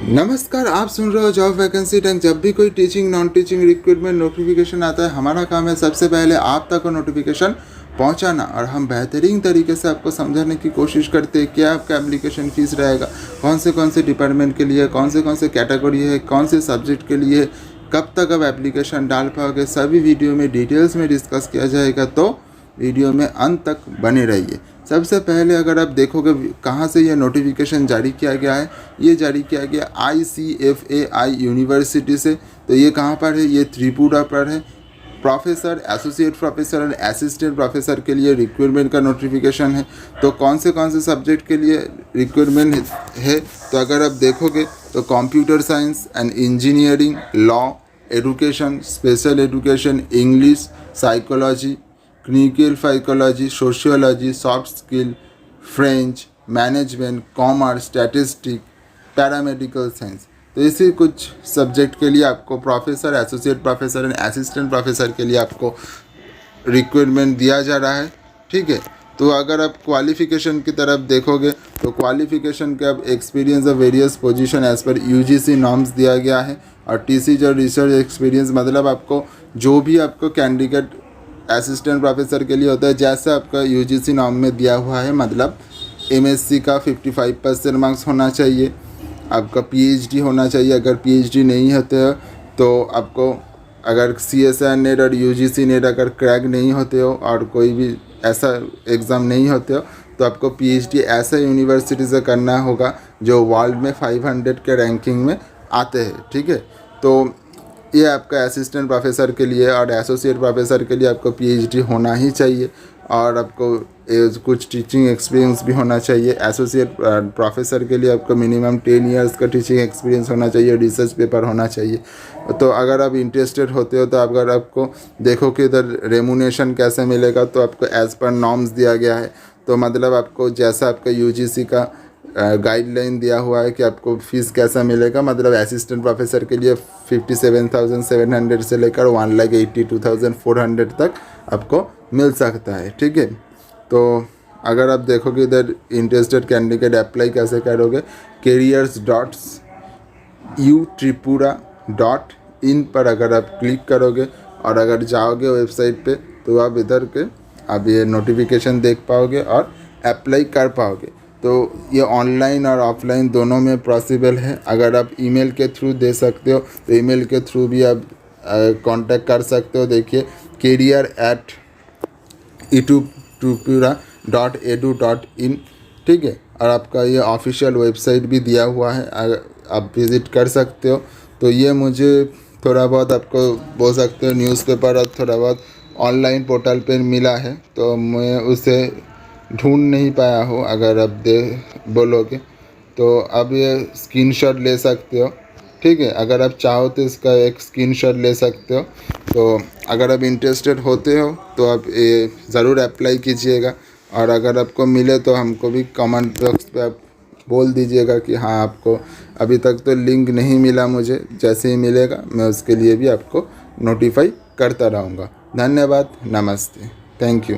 नमस्कार, आप सुन रहे हो जॉब वैकेंसी टैंक। जब भी कोई teaching non teaching recruitment notification आता है, हमारा काम है सबसे पहले आप तक नोटिफिकेशन पहुंचाना, और हम बेहतरीन तरीके से आपको समझाने की कोशिश करते हैं क्या आपका एप्लीकेशन फ़ीस रहेगा, कौन से डिपार्टमेंट के लिए, कौन से कैटेगरी है, कौन से सब्जेक्ट के लिए, कब तक आप एप्लीकेशन डाल पाओगे, सभी वीडियो में डिटेल्स में डिस्कस किया जाएगा। तो वीडियो में अंत तक बने रहिए। सबसे पहले अगर आप देखोगे कहाँ से ये नोटिफिकेशन जारी किया गया है, ये जारी किया गया ICFAI यूनिवर्सिटी से। तो ये कहाँ पर है? ये त्रिपुरा पर है। प्रोफेसर, एसोसिएट प्रोफेसर और असिस्टेंट प्रोफेसर के लिए रिक्रूटमेंट का नोटिफिकेशन है। तो कौन से सब्जेक्ट के लिए रिक्रूटमेंट है? तो अगर आप देखोगे तो computer science and engineering, law, education, special education, English, psychology, clinical psychology, sociology, soft skill, French, management, commerce, statistic, paramedical science. तो इसी कुछ सब्जेक्ट के लिए आपको professor, associate professor and assistant professor के लिए आपको रिक्वायरमेंट दिया जा रहा है। ठीक है। तो अगर आप क्वालिफ़िकेशन की तरफ देखोगे तो क्वालिफ़िकेशन के अब experience of various position as पर UGC नॉर्म्स दिया गया है। और TC जो रिसर्च एक्सपीरियंस, मतलब आपको जो भी आपको कैंडिडेट असिस्टेंट प्रोफेसर के लिए होता है, जैसे आपका UGC नॉर्म में दिया हुआ है, मतलब MSc का 55% मार्क्स होना चाहिए, आपका PhD होना चाहिए। अगर PhD नहीं होते हो तो आपको, अगर CSIR नेट और UGC नेट अगर क्रैक नहीं होते हो और कोई भी ऐसा एग्ज़ाम नहीं होते हो, तो आपको PhD ऐसा यूनिवर्सिटी से करना होगा जो वर्ल्ड में 500 के रैंकिंग में आते हैं। ठीक है। तो ये आपका असिस्टेंट प्रोफेसर के लिए और एसोसिएट प्रोफेसर के लिए आपको PhD होना ही चाहिए, और आपको कुछ टीचिंग एक्सपीरियंस भी होना चाहिए। एसोसिएट प्रोफेसर के लिए आपको मिनिमम 10 इयर्स का टीचिंग एक्सपीरियंस होना चाहिए, रिसर्च पेपर होना चाहिए। तो अगर आप इंटरेस्टेड होते हो, तो अगर आपको देखो कि इधर रेमुनेशन कैसे मिलेगा, तो आपको एज़ पर नॉर्म्स दिया गया है। तो मतलब आपको जैसा आपका UGC का गाइडलाइन दिया हुआ है कि आपको फ़ीस कैसा मिलेगा, मतलब असिस्टेंट प्रोफेसर के लिए 57,700 से लेकर 1,82,400 तक आपको मिल सकता है। ठीक है। तो अगर आप देखोगे इधर इंटरेस्टेड कैंडिडेट अप्लाई कैसे करोगे, careers.utripura.in पर अगर आप क्लिक करोगे और अगर जाओगे वेबसाइट पे, तो आप इधर के आप ये नोटिफिकेशन देख पाओगे और अप्लाई कर पाओगे। तो ये ऑनलाइन और ऑफलाइन दोनों में पॉसिबल है। अगर आप ईमेल के थ्रू दे सकते हो तो ईमेल के थ्रू भी आप कांटेक्ट कर सकते हो। देखिए, career@utripura.edu.in। ठीक है। और आपका ये ऑफिशियल वेबसाइट भी दिया हुआ है, आप विज़िट कर सकते हो। तो ये मुझे थोड़ा बहुत आपको बोल सकते हो न्यूज़पेपर और थोड़ा बहुत ऑनलाइन पोर्टल पर मिला है, तो मैं उसे ढूंढ नहीं पाया हूँ। अगर आप बोलोगे तो आप ये स्क्रीनशॉट ले सकते हो। ठीक है। अगर आप चाहो तो इसका एक स्क्रीनशॉट ले सकते हो। तो अगर आप इंटरेस्टेड होते हो तो आप ये ज़रूर अप्लाई कीजिएगा, और अगर आपको मिले तो हमको भी कमेंट बॉक्स पे आप बोल दीजिएगा कि हाँ, आपको अभी तक तो लिंक नहीं मिला, मुझे जैसे ही मिलेगा मैं उसके लिए भी आपको नोटिफाई करता रहूँगा। धन्यवाद। नमस्ते। Thank you.